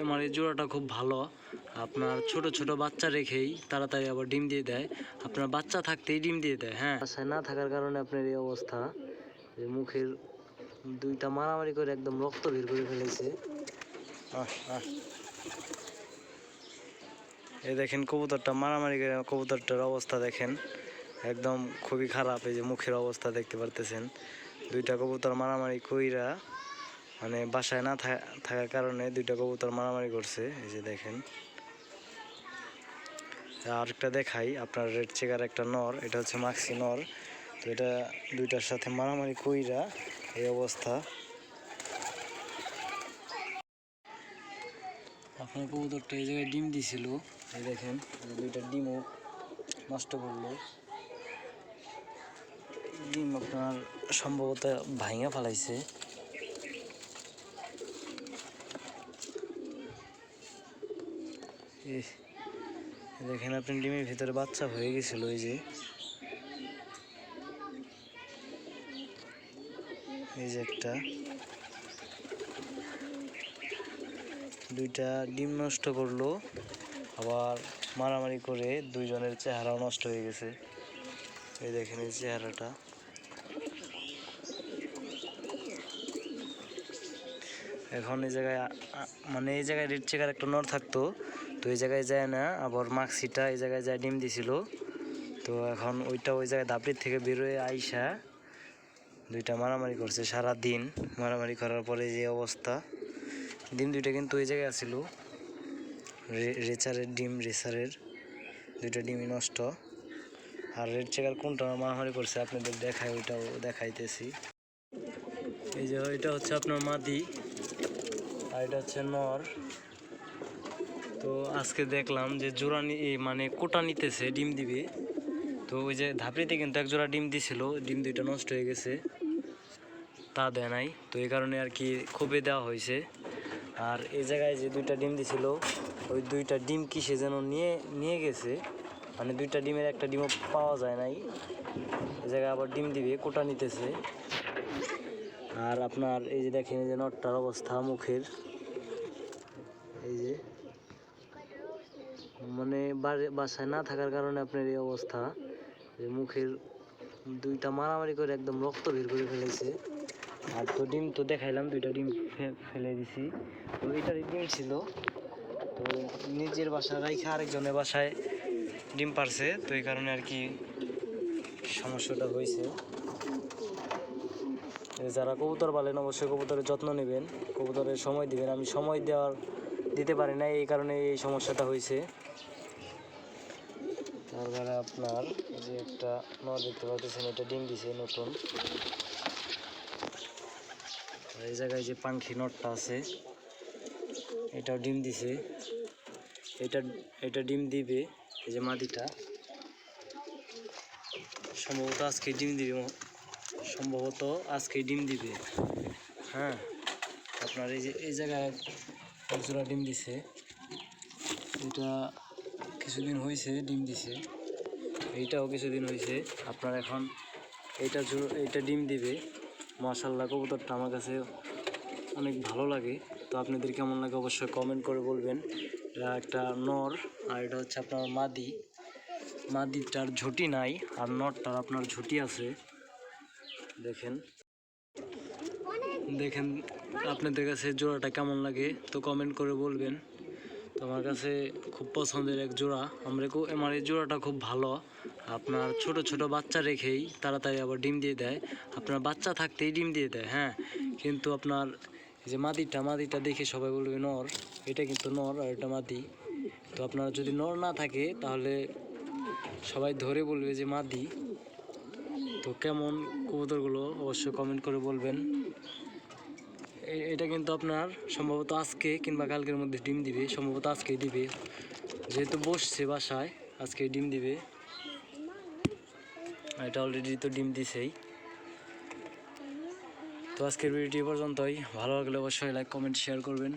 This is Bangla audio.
আমার এই জোড়াটা খুব ভালো। আপনার ছোট ছোট বাচ্চা রেখেই তাড়াতাড়ি আবার ডিম দিয়ে দেয়। আপনার বাচ্চা থাকতেই ডিম দিয়ে দেয়। হ্যাঁ, বাসায় না থাকার কারণে আপনার এই অবস্থা, যে মুখের দুইটা মারামারি করে একদম রক্ত বের করে ফেলেছে। এই দেখেন কবুতরটা মারামারি করে, কবুতরটার অবস্থা দেখেন একদম খুবই খারাপ। এই যে মুখের অবস্থা দেখতে পারতেছেন, দুইটা কবুতর মারামারি কইরা, মানে বাসায় না থাকার কারণে দুইটা কবুতর মারামারি করছে। এই যে দেখেন, আরেকটা দেখাই আপনার, রেড চেকার একটা নর, এটা হচ্ছে মাক্সি নর। তো এটা দুইটার সাথে মারামারি কইরা এই অবস্থা। আপনার কবুতরটা এই জায়গায় ডিম দিছিল, এই দেখেন দুইটা ডিমও নষ্ট করলো। ডিম আপনার সম্ভবত ভাঙা ফেলাইছে। দেখেন আপনি, ডিমের ভিতরে বাচ্চা হয়ে গেছিল। এই যে একটা, দুইটা ডিম নষ্ট করলো, আবার মারামারি করে দুইজনের চেহারাও নষ্ট হয়ে গেছে। এই দেখেন এই চেহারাটা। এখন এই জায়গায় মানে এই জায়গায় রেড চেকার একটা নর থাকতো, তো এই জায়গায় যায় না, আবার মাক্সিটা এই জায়গায় যায় ডিম দিছিল। তো এখন ওইটা ওই জায়গায় দাপড়ির থেকে বেরোয় আইসা দুইটা মারামারি করছে সারা দিন। মারামারি করার পরে যে অবস্থা, ডিম দুইটা কিন্তু ওই জায়গায় আছিল, রেচারের ডিম, রেসারের দুইটা ডিমই নষ্ট। আর রেড চেকার কোনটা মারামারি করছে আপনাদের দেখায়, ওইটাও দেখাইতেছি। এই যে এটা হচ্ছে আপনার মাদি, আর এটা হচ্ছে নর। তো আজকে দেখলাম যে জোড়া মানে কোটা নিতেছে, ডিম দিবে। তো ওই যে ধাপড়িতে কিন্তু এক জোড়া ডিম দিছিল, ডিম দুইটা নষ্ট হয়ে গেছে, তা দেয় নাই। তো এই কারণে আর কি খোপে দেওয়া হয়েছে। আর এই জায়গায় যে দুইটা ডিম দিছিল, ওই দুইটা ডিম কিসে যেন নিয়ে গেছে, মানে দুইটা ডিমের একটা ডিমও পাওয়া যায় নাই। এই জায়গায় আবার ডিম দিবে, কোটা নিতেছে। আর আপনার এই যে দেখেন, এই যে নটটার অবস্থা মুখের, এই যে মানে বাসায় না থাকার কারণে আপনার এই অবস্থা, যে মুখের দুইটা মারামারি করে একদম রক্ত বের করে ফেলেছে। আর তো ডিম তো দেখাইলাম, দুইটা ডিম ফেলে দিছি। তো এইটারই ডিম ছিল, তো নিজের বাসা রাইখা আরেকজনের বাসায় ডিম পারছে। তো এই কারণে আর কি সমস্যাটা হয়েছে। যারা কবুতর পালেন অবশ্যই কবুতরের যত্ন নেবেন, কবুতরের সময় দিবেন। আমি সময় দিতে পারি না, এই কারণে এই সমস্যাটা হয়েছে। তারপরে আপনার যে একটা নর দেখতে পাচ্ছেন, এটা ডিম দিছে নতুন। এই জায়গায় যে পাঙ্খি নটটা আছে, এটাও ডিম দিছে। এটা ডিম দিবে, এই যে মাদিটা সম্ভবত আজকে ডিম দিবে, হ্যাঁ, আপনার এই যে এই জায়গায় একজোড়া ডিম দিছে, এটা কিছুদিন হয়েছে ডিম দিছে, এইটাও কিছুদিন হয়েছে আপনার। এখন এইটা ডিম দিবে। মাশাআল্লাহ, কবুতরটা আমার কাছে অনেক ভালো লাগে। তো আপনাদের কেমন লাগে অবশ্যই কমেন্ট করে বলবেন। এটা একটা নর, আর এটা হচ্ছে আপনার মাদিটার ঝুঁটি নাই, আর নরটার আপনার ঝুঁটি আছে। দেখেন আপনাদের কাছে জোড়াটা কেমন লাগে তো কমেন্ট করে বলবেন। তো আমার কাছে খুব পছন্দের এক জোড়া। আমার এই জোড়াটা খুব ভালো। আপনার ছোট ছোট বাচ্চা রেখেই তাড়াতাড়ি আবার ডিম দিয়ে দেয়। আপনার বাচ্চা থাকতেই ডিম দিয়ে দেয়। হ্যাঁ, কিন্তু আপনার এই যে মাদিটা দেখে সবাই বলবে নর, এটা কিন্তু নর আর এটা মাদি। তো আপনার যদি নর না থাকে তাহলে সবাই ধরে বলবে যে মাদি। তো কেমন কবুতরগুলো অবশ্যই কমেন্ট করে বলবেন। এটা কিন্তু আপনার সম্ভবত আজকে কিংবা কালকের মধ্যে ডিম দিবে, সম্ভবত আজকেই দিবে, যেহেতু বসছে বাসায়, আজকে ডিম দিবে। এটা অলরেডি তো ডিম দিছেই। তো আজকের ভিডিওটি পর্যন্তই। ভালো লাগলে অবশ্যই লাইক, কমেন্ট, শেয়ার করবেন।